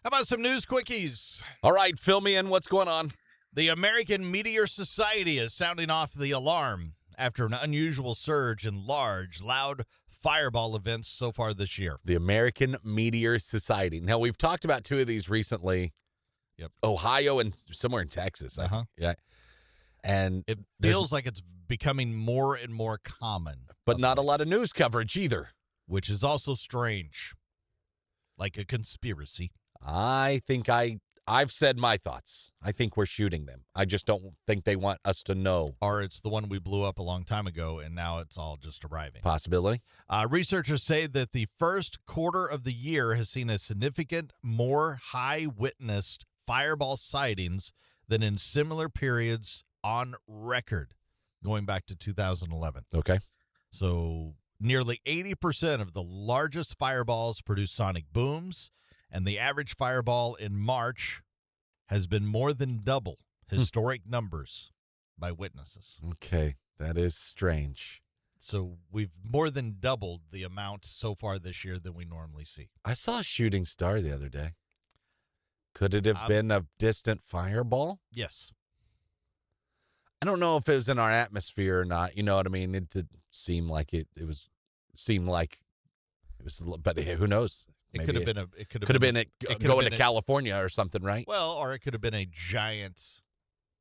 How about some news quickies? All right, fill me in. What's going on? The American Meteor Society is sounding off the alarm after an unusual surge in large, loud fireball events so far this year. The American Meteor Society. Now, we've talked about two of these recently. Yep. Ohio and somewhere in Texas. Yeah. And it feels like it's becoming more and more common. But not a lot of news coverage either. Which is also strange. Like a conspiracy. I think I've said my thoughts. I think we're shooting them. I just don't think they want us to know. Or it's the one we blew up a long time ago, and now it's all just arriving. Possibility. Researchers say that the first quarter of the year has seen a significant more high-witnessed fireball sightings than in similar periods on record, going back to 2011. Okay. So nearly 80% of the largest fireballs produce sonic booms, and the average fireball in March has been more than double historic numbers by witnesses. Okay, that is strange. So we've more than doubled the amount so far this year than we normally see. I saw a shooting star the other day. Could it have been a distant fireball? Yes. I don't know if it was in our atmosphere or not. You know what I mean? It did seem like it was, but who knows? It could have been going to California or something, right? Well, or it could have been a giant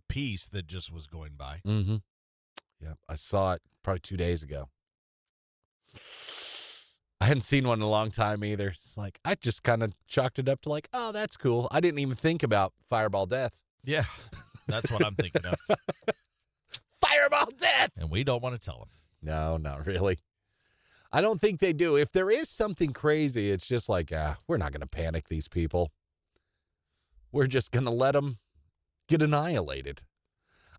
piece that just was going by. Mm-hmm. Yeah, I saw it probably 2 days ago. I hadn't seen one in a long time either. It's like I just kind of chalked it up to like, oh, that's cool. I didn't even think about fireball death. Yeah, that's what I'm thinking of. Fireball death! And we don't want to tell them. No, not really. I don't think they do. If there is something crazy, it's just like, we're not going to panic these people. We're just going to let them get annihilated.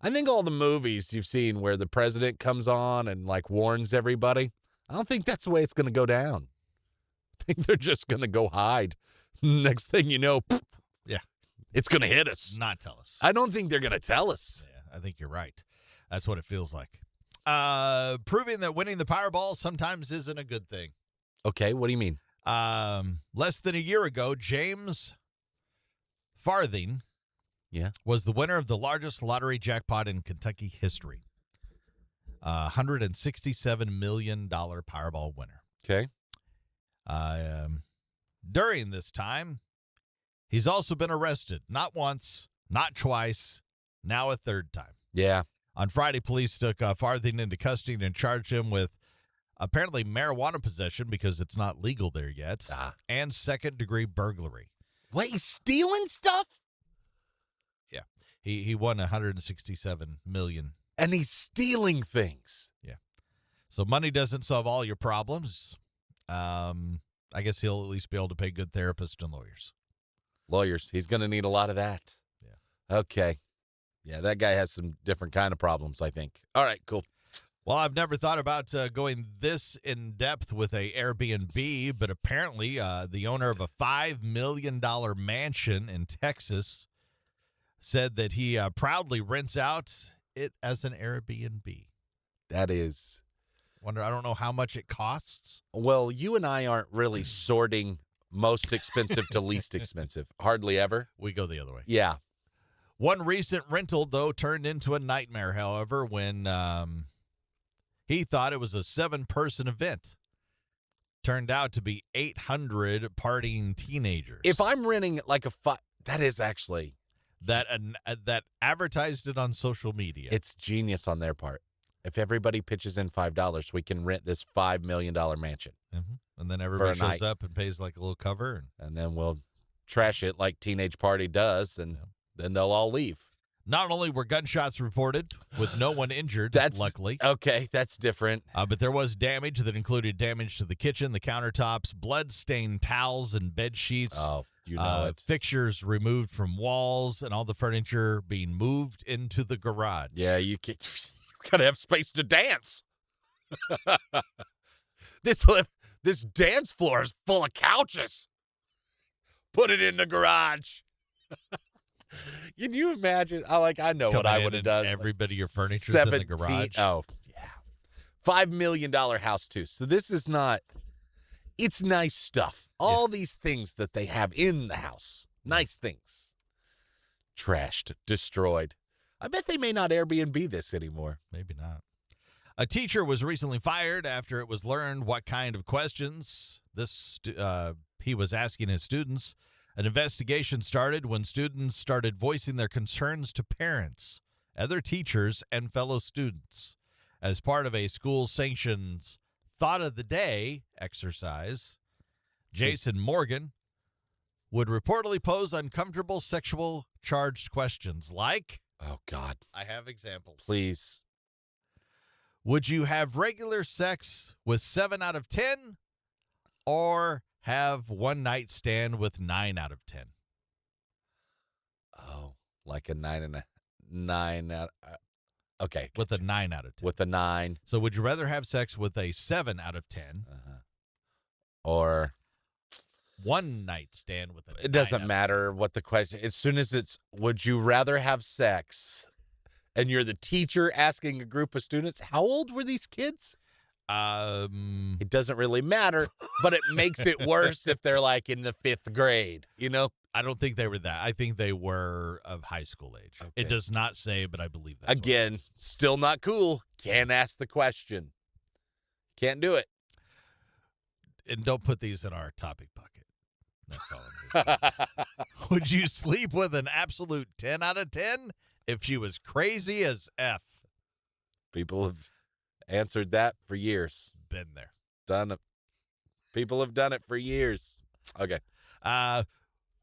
I think all the movies you've seen where the president comes on and like warns everybody, I don't think that's the way it's going to go down. I think they're just going to go hide. Next thing you know, yeah, it's going to hit us. Not tell us. I don't think they're going to tell us. Yeah, I think you're right. That's what it feels like. Proving that winning the Powerball sometimes isn't a good thing. Okay, what do you mean? Less than a year ago, James Farthing was the winner of the largest lottery jackpot in Kentucky history. $167 million Powerball winner. Okay. During this time, he's also been arrested. Not once, not twice, now a third time. Yeah. On Friday, police took Farthing into custody and charged him with apparently marijuana possession because it's not legal there yet, and second-degree burglary. What, he's stealing stuff? Yeah. He won $167 million. And he's stealing things. Yeah. So money doesn't solve all your problems. I guess he'll at least be able to pay good therapists and lawyers. Lawyers. He's going to need a lot of that. Yeah. Okay. Yeah, that guy has some different kind of problems, I think. All right, cool. Well, I've never thought about going this in-depth with a Airbnb, but apparently the owner of a $5 million mansion in Texas said that he proudly rents out it as an Airbnb. That is... I don't know how much it costs. Well, you and I aren't really sorting most expensive to least expensive. Hardly ever. We go the other way. Yeah. One recent rental, though, turned into a nightmare, however, when he thought it was a 7-person event. Turned out to be 800 partying teenagers. If I'm renting like that is actually... That advertised it on social media. It's genius on their part. If everybody pitches in $5, we can rent this $5 million mansion. Mm-hmm. And then everybody shows up and pays like a little cover. And then we'll trash it like Teenage Party does, and then they'll all leave. Not only were gunshots reported, with no one injured, luckily. Okay, that's different. But there was damage that included damage to the kitchen, the countertops, blood-stained towels and bed sheets. Oh, you know it. Fixtures removed from walls, and all the furniture being moved into the garage. Yeah, you gotta have space to dance. This dance floor is full of couches. Put it in the garage. Can you imagine? I know what I would have done. Every bit of your furniture's in the garage. Oh, yeah. $5 million house, too. So this is not, it's nice stuff. All these things that they have in the house. Nice things. Trashed, destroyed. I bet they may not Airbnb this anymore. Maybe not. A teacher was recently fired after it was learned what kind of questions he was asking his students. An investigation started when students started voicing their concerns to parents, other teachers, and fellow students. As part of a school-sanctioned Thought of the Day exercise, Jason Morgan would reportedly pose uncomfortable sexual charged questions like, oh, God. I have examples. Please. Would you have regular sex with 7 out of 10 or have one night stand with 9 out of 10? Oh, like a 9 out. Okay. With a 9 out of 10. With a 9. So would you rather have sex with a 7 out of 10 or one night stand with a 9 it doesn't out of matter what the question. As soon as it's, would you rather have sex? And you're the teacher asking a group of students, how old were these kids? 10? It doesn't really matter, but it makes it worse if they're like in the 5th grade, you know? I don't think they were that. I think they were of high school age. Okay. It does not say, but I believe that's Again, what it is. still not cool. Can't ask the question. Can't do it. And don't put these in our topic bucket. That's all I'm going to say. Would you sleep with an absolute 10 out of 10 if she was crazy as F? People have answered that for years. Been there. Done it. People have done it for years. Okay.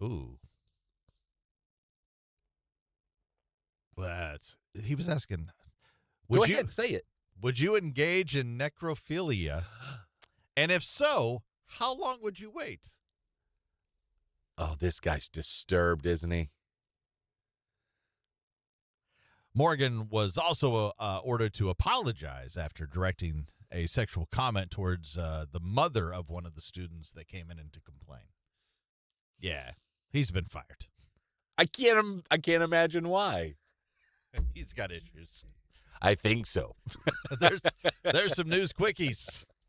Ooh. He was asking, Go ahead, say it. would you engage in necrophilia? And if so, how long would you wait? Oh, this guy's disturbed, isn't he? Morgan was also ordered to apologize after directing a sexual comment towards the mother of one of the students that came in to complain. Yeah, he's been fired. I can't imagine why. He's got issues. I think so. There's some news quickies.